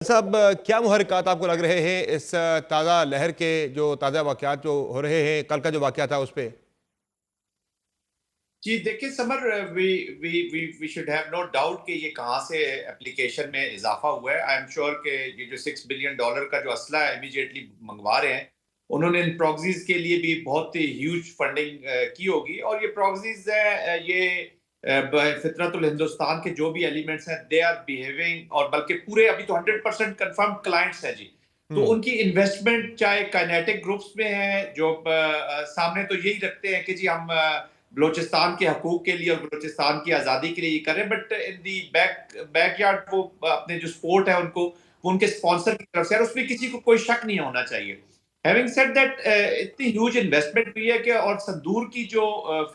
साहब, क्या मुहर्रिकात आपको लग रहे हैं इस ताज़ा लहर के, जो ताज़ा वाक़यात जो हो रहे हैं, कल का जो वाक़या था उस पे? जी देखिए Samar, we we we we should have no doubt कि ये कहाँ से एप्लीकेशन में इजाफा हुआ है। आई एम श्योर कि ये जो $6 बिलियन का जो असला है इमीडिएटली मंगवा रहे हैं, उन्होंने इन प्रॉक्सीज के लिए भी बहुत ही ह्यूज फंडिंग की होगी। और ये प्रॉक्सीज है, ये फितरतुल हिंदुस्तान के जो भी एलिमेंट्स हैं दे आर बिहेविंग, और बल्कि पूरे अभी तो 100% कंफर्म क्लाइंट्स हैं जी। तो हुँ। उनकी इन्वेस्टमेंट चाहे काइनेटिक ग्रुप्स में है, जो सामने तो यही रखते हैं कि जी हम बलोचिस्तान के हकूक के लिए और बलोचिस्तान की आज़ादी के लिए ये कर रहे हैं, बट इन दी बैकयार्ड वो अपने जो स्पोर्ट है उनको, वो उनके स्पॉन्सर की तरफ से है, उसमें किसी को कोई शक नहीं होना चाहिए। हैविंग सेड दैट, इतनी ह्यूज इन्वेस्टमेंट हुई है कि, और संदूर की जो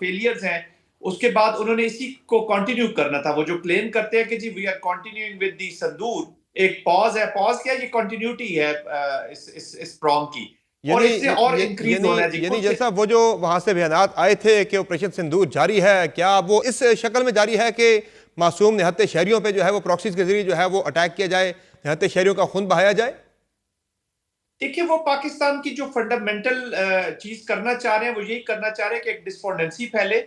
फेलियर्स हैं, उसके बाद उन्होंने इसी को कंटिन्यू करना था। वो जो क्लेम करते हैं कि जी we are continuing with the Sindoor, एक पॉज है, पॉज क्या, ये कंटिन्यूटी है इस प्रॉन्ग की, और यानी इससे य और य इंक्रीज यानी होना है जी यानी कुछ। जैसा वो जो वहाँ से बयानात आए थे कि ऑपरेशन सिंदूर जारी है, क्या वो इस शक्ल में जारी है कि मासूम निहत्थे शहरियों पे जो है वो प्रॉक्सीज़ के ज़रिए जो है वो अटैक किया जाए, निहत्थे शहरियों का खून बहाया जाए? देखिए वो पाकिस्तान की जो फंडामेंटल चीज करना चाह रहे हैं, वो यही करना चाह रहे हैं कि एक डिस्पोंडेंसी फैले,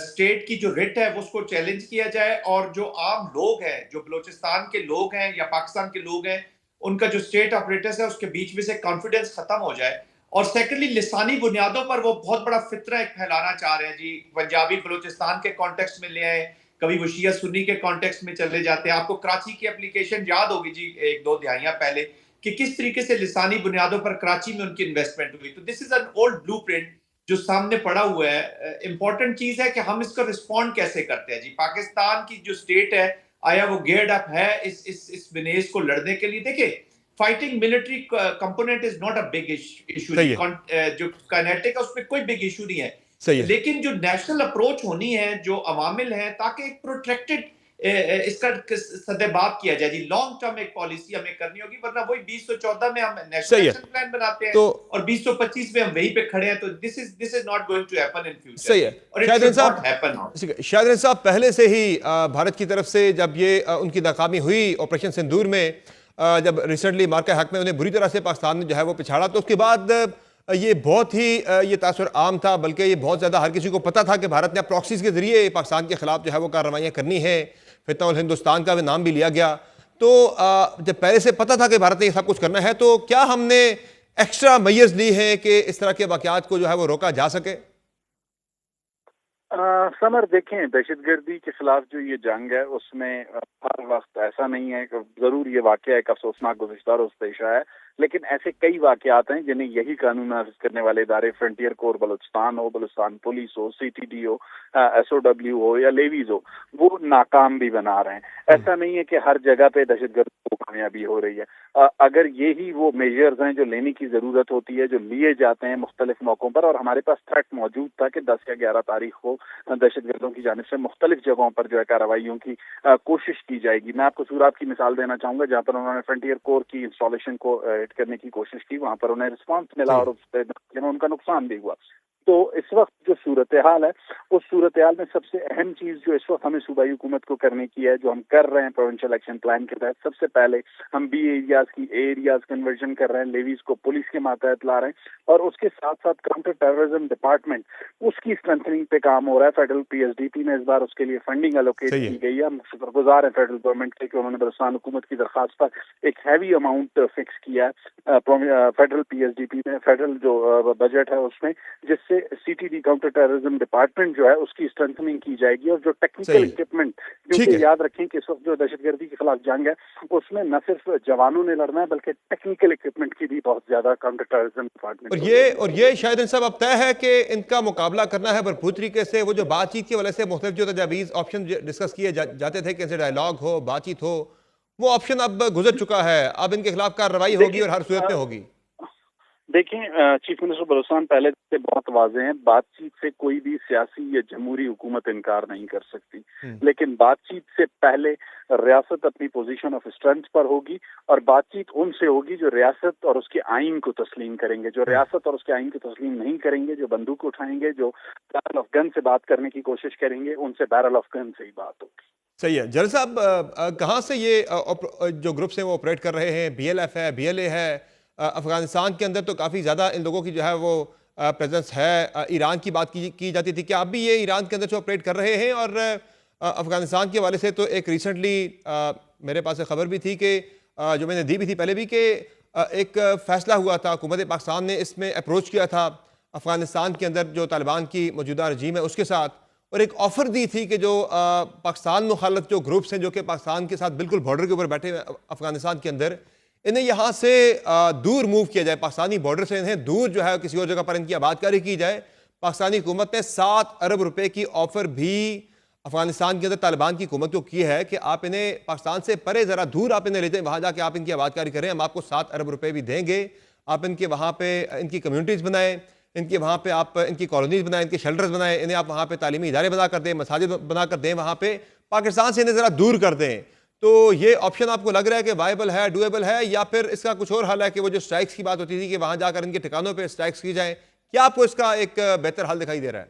स्टेट की जो रिट है वो उसको चैलेंज किया जाए, और जो आम लोग हैं, जो बलूचिस्तान के लोग हैं या पाकिस्तान के लोग हैं, उनका जो स्टेट ऑपरेटर्स है उसके बीच में से कॉन्फिडेंस खत्म हो जाए। और सेकेंडली लिसानी बुनियादों पर वो बहुत बड़ा फितरा एक फैलाना चाह रहे हैं जी, पंजाबी बलूचिस्तान के कॉन्टेक्स्ट में ले आए, कभी वो शिया सुन्नी के कॉन्टेक्स्ट में चले जाते हैं। आपको कराची की एप्लीकेशन याद होगी जी, एक दो दिहाइयां पहले, कि किस तरीके से लिसानी बुनियादों पर कराची में उनकी इन्वेस्टमेंट हुई। तो this is an old blueprint जो सामने पड़ा हुआ है। इंपॉर्टेंट चीज है कि हम इसको रिस्पॉन्ड कैसे करते हैं जी। पाकिस्तान की जो स्टेट है, आया वो गेयर्ड अप है इस विनेस को लड़ने के लिए। देखिए, fighting military component is not a big issue जी। सही है, जो काइनेटिक है उसमें कोई बिग इशू नहीं है, सही है। लेकिन जो नेशनल अप्रोच होनी है, जो अवामिल है, ताकि एक प्रोटेक्टेड इसका सदेबात किया जाए जी। लॉन्ग टर्म एक पॉलिसी हमें करनी होगी, वरना वही 2014 में हम नेशनल सही है। एक्शन प्लान बनाते हैं तो और 2025 में हम वहीं पे खड़े हैं। तो this is not going to happen in future सही है। जी, और it Shahid should sahab, not happen now. Shahid sahab, पहले से ही भारत की तरफ से जब ये उनकी नाकामी हुई ऑपरेशन सिंदूर में, जब रिसेंटली मार्का हक में उन्हें बुरी तरह से पाकिस्तान ने जो है वो पिछाड़ा, तो उसके बाद ये बहुत ही ये तासुर आम था, बल्कि ये बहुत ज़्यादा हर किसी को पता था कि भारत ने प्रॉक्सीज़ के ज़रिए पाकिस्तान के खिलाफ जो है वो कार्रवाइयाँ करनी है। फितौल हिंदुस्तान का भी नाम भी लिया गया। तो जब पहले से पता था कि भारत ने ये सब कुछ करना है, तो क्या हमने एक्स्ट्रा मेजर्स ली हैं कि इस तरह के वाक़यात को जो है वो रोका जा सके? समर देखें, दहशतगर्दी के खिलाफ जो ये जंग है उसमें हर वक्त ऐसा नहीं है कि जरूर ये वाकया एक अफसोसनाक गुज़िश्ता रोज़ पेश आया है, लेकिन ऐसे कई वाकयात हैं जिन्हें यही कानून नाफिज करने वाले इदारे, फ्रंटियर कोर बलूचिस्तान हो, बलूचिस्तान पुलिस हो, CTD हो, SOW हो या लेवीज हो, वो नाकाम भी बना रहे हैं। ऐसा नहीं है कि हर जगह पे दहशतगर्दी को कामयाबी हो रही है। अगर यही वो मेजर्स हैं जो लेने की जरूरत होती है, जो लिए जाते हैं मुख्तलिफ मौकों पर, और हमारे पास थ्रेट मौजूद था कि 10 या 11 तारीख को दहशतगर्दों की जानिब से मुख्तलिफ जगहों पर जो है कार्रवाइयों की कोशिश की जाएगी। मैं आपको सूराब की मिसाल देना चाहूंगा, जहाँ पर उन्होंने फ्रंटियर कोर की इंस्टॉलेशन को हिट करने की कोशिश की, वहां पर उन्हें रिस्पांस मिला सही और है। उनका नुकसान भी हुआ। तो इस वक्त जो सूरत हाल है, उस सूरत हाल में सबसे अहम चीज जो इस वक्त हमें सूबाई हुकूमत को करने की है, जो हम कर रहे हैं प्रोविंशियल एक्शन प्लान के तहत, सबसे पहले हम बी एरियाज की ए एरियाज कन्वर्जन कर रहे हैं, लेवीज को पुलिस के मातहत ला रहे हैं, और उसके साथ साथ काउंटर टेररिज्म डिपार्टमेंट, उसकी स्ट्रेंथनिंग पे काम हो रहा है। फेडरल PSDP में इस बार उसके लिए फंडिंग एलोकेट सही है। की गई है। हम शुक्रगुजार हैं फेडरल गवर्नमेंट के कि उन्होंने बलूचिस्तान हुकूमत की दरखास्त पर एक हैवी अमाउंट फिक्स किया है फेडरल PSDP में, फेडरल जो बजट है उसमें, जिससे CTD काउंटर टेररिज्म डिपार्टमेंट जो है उसकी स्ट्रेंथनिंग की जाएगी। और जो टेक्निकल सही है। इक्विपमेंट, ठीक क्योंकि है। याद रखें कि इस वक्त जो दहशतगर्दी के खिलाफ जंग है उसमें न सिर्फ जवानों ने लड़ना है, बल्कि टेक्निकल इक्विपमेंट की भी बहुत ज्यादा काउंटर टेररिज्म डिपार्टमेंट और को ये जरूरत और है। ये शायद इन सब अब तय है कि इनका मुकाबला करना है भरपूर तरीके से। वो जो बातचीत की वजह से मुख्तलिफ जो तजावीज़ ऑप्शन डिस्कस किए जाते थे कि इनसे डायलॉग हो, बातचीत हो, वो ऑप्शन अब गुजर चुका है। अब इनके खिलाफ कार्रवाई होगी देखिए, और हर सूरत में होगी। देखिए, चीफ मिनिस्टर बलूचिस्तान पहले से बहुत वाज़ेह हैं, बातचीत से कोई भी सियासी या जमहूरी हुकूमत इनकार नहीं कर सकती। लेकिन बातचीत से पहले रियासत अपनी पोजीशन ऑफ स्ट्रेंथ पर होगी और बातचीत उनसे होगी जो रियासत और उसके आइन को तस्लीम करेंगे। जो रियासत और उसके आइन को तस्लीम नहीं करेंगे, जो बंदूक उठाएंगे, जो बैरल ऑफ गन से बात करने की कोशिश करेंगे, उनसे बैरल ऑफ गन से ही बात होगी। सही है जनरल साहब, कहाँ से ये जो ग्रुप्स हैं वो ऑपरेट कर रहे हैं? BLF है, BLA है, अफगानिस्तान के अंदर तो काफ़ी ज़्यादा इन लोगों की जो है वो प्रेजेंस है। ईरान की बात की जाती थी, क्या आप भी ये ईरान के अंदर जो ऑपरेट कर रहे हैं? और अफगानिस्तान के हवाले से तो एक रिसेंटली मेरे पास एक खबर भी थी कि जो मैंने दी भी थी पहले भी कि एक फैसला हुआ था, हुकूमत पाकिस्तान ने इसमें अप्रोच किया था अफगानिस्तान के अंदर जो तालिबान की मौजूदा रजीम है उसके साथ, और एक ऑफर दी थी कि जो पाकिस्तान मुखालफ जो ग्रुप्स हैं जो कि पाकिस्तान के साथ बिल्कुल बॉर्डर के ऊपर बैठे हुए अफगानिस्तान के अंदर, इन्हें यहाँ से दूर मूव किया जाए, पाकिस्तानी बॉर्डर से इन्हें दूर जो है किसी और जगह पर इनकी आबादकारी की जाए। पाकिस्तानी हुकूमत ने 7 अरब रुपए की ऑफर भी अफगानिस्तान के अंदर तालिबान की हुकूमत को की है कि आप इन्हें पाकिस्तान से परे ज़रा दूर आप इन्हें ले जाएं, वहाँ जाके आप इनकी आबादकारी करें, हम आपको 7 अरब रुपए भी देंगे, आप इनके वहाँ पे इनकी कम्यूनिटीज़ बनाएं, इनके वहाँ पे आप इनकी कॉलोनीज बनाएं, इनके शेल्टर्स बनाएं, इन्हें आप वहाँ पे तालीमी इदारे बना कर दें, मसाजिद बना कर दें, वहाँ पे पाकिस्तान से इन्हें ज़रा दूर कर दें। तो ये ऑप्शन आपको लग रहा है कि वायबल है, डूएबल है, या फिर इसका कुछ और हल है कि वो जो स्ट्राइक्स की बात होती थी कि वहाँ जाकर इनके ठिकानों पर स्ट्राइक्स की जाए? क्या आपको इसका एक बेहतर हल दिखाई दे रहा है?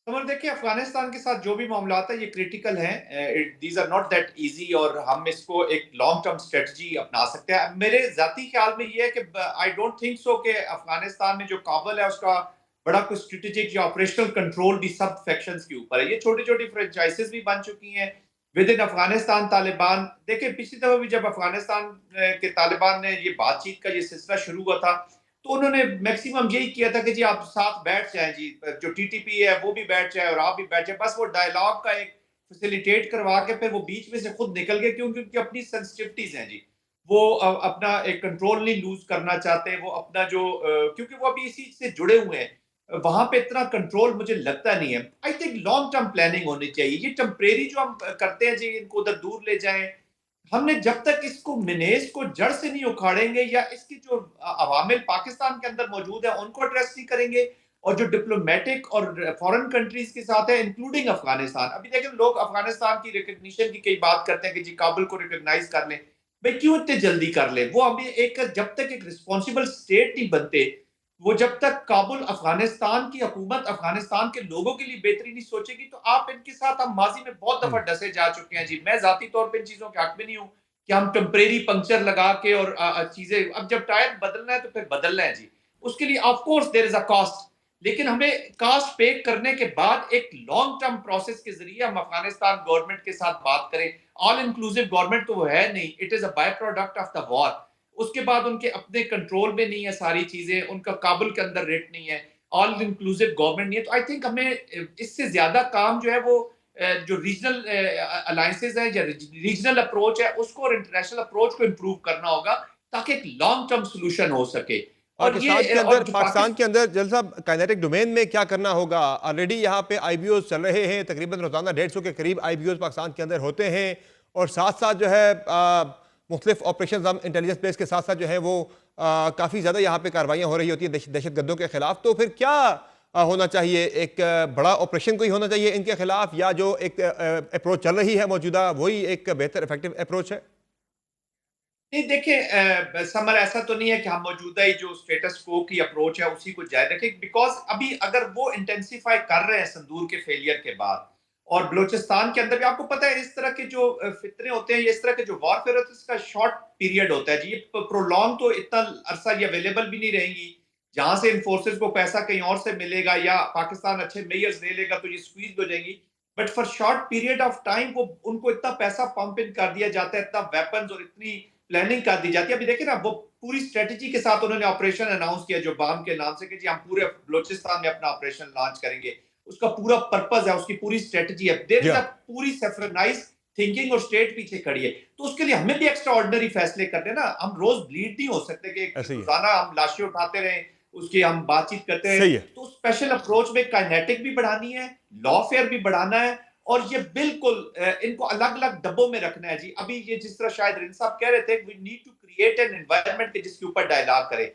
समर, देखिए अफगानिस्तान के साथ जो भी मामला है ये क्रिटिकल हैं, these are not that easy, और हम इसको एक लॉन्ग टर्म स्ट्रेटजी अपना सकते हैं। मेरे जाती ख्याल में ये है कि आई डोंट थिंक सो कि अफगानिस्तान में जो काबुल है उसका बड़ा कुछ स्ट्रेटेजिक या ऑपरेशनल कंट्रोल भी सब फैक्शंस के ऊपर है। ये छोटी छोटी फ्रेंचाइजेस भी बन चुकी हैं विद इन अफगानिस्तान। तालिबान, देखिए पिछली दफा भी जब अफगानिस्तान के तालिबान ने ये बातचीत का ये सिलसिला शुरू हुआ था तो उन्होंने मैक्सिमम यही किया था कि जी आप साथ बैठ जाएं, जी जो टीटीपी है वो भी बैठ जाए और आप भी बैठ जाए, बस वो डायलॉग का एक फैसिलिटेट करवा के फिर वो बीच में से खुद निकल गए, क्योंकि उनकी अपनी सेंसिटिविटीज हैं जी। वो अपना एक कंट्रोल नहीं लूज करना चाहते, वो अपना जो क्योंकि वो अभी इसी से जुड़े हुए हैं, वहां पे इतना कंट्रोल मुझे लगता नहीं है। I think long term planning होनी चाहिए। ये टेम्परेरी जो हम करते हैं जी, इनको उधर दूर ले जाएं, हमने जब तक इसको मिनेज को जड़ से नहीं उखाड़ेंगे या इसकी जो अवामिल पाकिस्तान के अंदर मौजूद है उनको एड्रेस नहीं करेंगे, और जो डिप्लोमेटिक और फॉरेन कंट्रीज के साथ है इंक्लूडिंग अफगानिस्तान, अभी देखें लोग अफगानिस्तान की रिकग्निशन की कई बात करते हैं कि जी काबुल को रिकॉग्नाइज कर लें, भाई क्यों इतने जल्दी कर ले? वो अभी एक जब तक एक रिस्पॉन्सिबल स्टेट नहीं बनते, वो जब तक काबुल अफगानिस्तान की हुकूमत अफगानिस्तान के लोगों के लिए बेहतरी नहीं सोचेगी, तो आप इनके साथ हम माजी में बहुत दफा डसे जा चुके हैं जी। मैं जाती तौर पे इन चीजों के हक में नहीं हूं कि हम टेम्परेरी पंक्चर लगा के और चीजें, अब जब टायर बदलना है तो फिर बदलना है जी, उसके लिए of course there is a cost, लेकिन हमें कॉस्ट पे करने के बाद एक लॉन्ग टर्म प्रोसेस के जरिए हम अफगानिस्तान गवर्नमेंट के साथ बात करें। ऑल इंक्लूसिव गवर्नमेंट तो वो है नहीं, it is a by product of the war. उसके बाद उनके अपने कंट्रोल में नहीं है सारी चीजें, उनका काबुल के अंदर रेट नहीं है, ऑल इंक्लूसिव गवर्नमेंट नहीं है। तो आई थिंक हमें इससे ज्यादा काम जो है वो जो रीजनल अलायंसेज है या रीजनल अप्रोच है उसको और इंटरनेशनल अप्रोच को इंप्रूव करना होगा ताकि एक लॉन्ग टर्म सोल्यूशन हो सके। और ये और जो पाकिस्तान के अंदर जल साहब काइनेटिक डोमेन में क्या करना होगा? ऑलरेडी यहाँ पे IBOs चल रहे हैं, तकरीबन रोजाना 150 के करीब IBOs पाकिस्तान के अंदर होते हैं, और साथ साथ जो है मुख्तलिफ ऑपरेशन हम इंटेलिजेंस बेस के साथ साथ जो है वो काफ़ी ज़्यादा यहाँ पे कार्रवाइयाँ हो रही होती है दहशत गर्दों के खिलाफ। तो फिर क्या होना चाहिए? एक बड़ा ऑपरेशन कोई होना चाहिए इनके खिलाफ, या जो एक अप्रोच चल रही है मौजूदा वही एक बेहतर इफेक्टिव अप्रोच है? नहीं, देखिए समर, ऐसा तो नहीं है कि हम मौजूदा ही जो स्टेटस को की अप्रोच है उसी को जारी रखें, बिकॉज अभी अगर वो इंटेंसिफाई कर रहे हैं संदूर के फेलियर के बाद, और बलूचिस्तान के अंदर भी आपको पता है इस तरह के जो फितरे होते हैं, इस तरह के जो वॉरफेयर होते हैं, इसका शॉर्ट पीरियड होता है जी, ये प्रोलॉन्ग तो इतना अरसा ये अवेलेबल भी नहीं रहेंगी। जहां से इन फोर्सेज को पैसा कहीं और से मिलेगा या पाकिस्तान अच्छे मेयर्स ले लेगा तो ये स्क्वीज हो जाएंगी, but for short period of time वो उनको इतना पैसा पंप इन कर दिया जाता है, इतना वेपन्स और इतनी प्लानिंग कर दी जाती है। अभी देखिए ना, वो पूरी स्ट्रेटेजी के साथ उन्होंने ऑपरेशन अनाउंस किया जो बाम के नाम से कि जी हम पूरे बलूचिस्तान में अपना ऑपरेशन लॉन्च करेंगे। उसका पूरा पर्पस है, उसकी पूरी स्ट्रेटेजी है, देयर इज अ पूरी सेफ्रनाइज थिंकिंग और स्टेट पीछे खड़ी है। तो उसके लिए हमें भी एक्स्ट्रा ऑर्डिनरी फैसले करने ना, हम रोज ब्लीड नहीं हो सकते कि रोजाना हम लाशें उठाते रहें, उसकी हम बातचीत करते हैं। तो स्पेशल अप्रोच में काइनेटिक भी बढ़ानी है, लॉ फेयर भी बढ़ाना है, और ये बिल्कुल इनको अलग अलग डब्बों में रखना है जी। अभी ये जिस तरह शायद रिन साहब कह रहे थे, we need to create an environment जिसके ऊपर डायलॉग करें।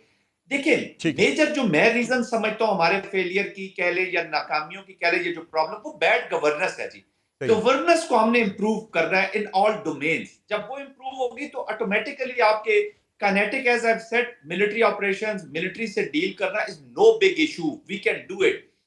देखिए, ठीक है। मेजर जो मैं रीजन समझता हूं हमारे फेलियर की कह ले या नाकामियों की कह ले, ये जो प्रॉब्लम वो बैड गवर्नेंस है जी। सही। गवर्नेंस को हमने इंप्रूव करना है इन ऑल डोमेन्स। जब वो इंप्रूव होगी तो ऑटोमेटिकली आपके kinetic, as I said, military operations, military से डील करना is no big issue, we can do it.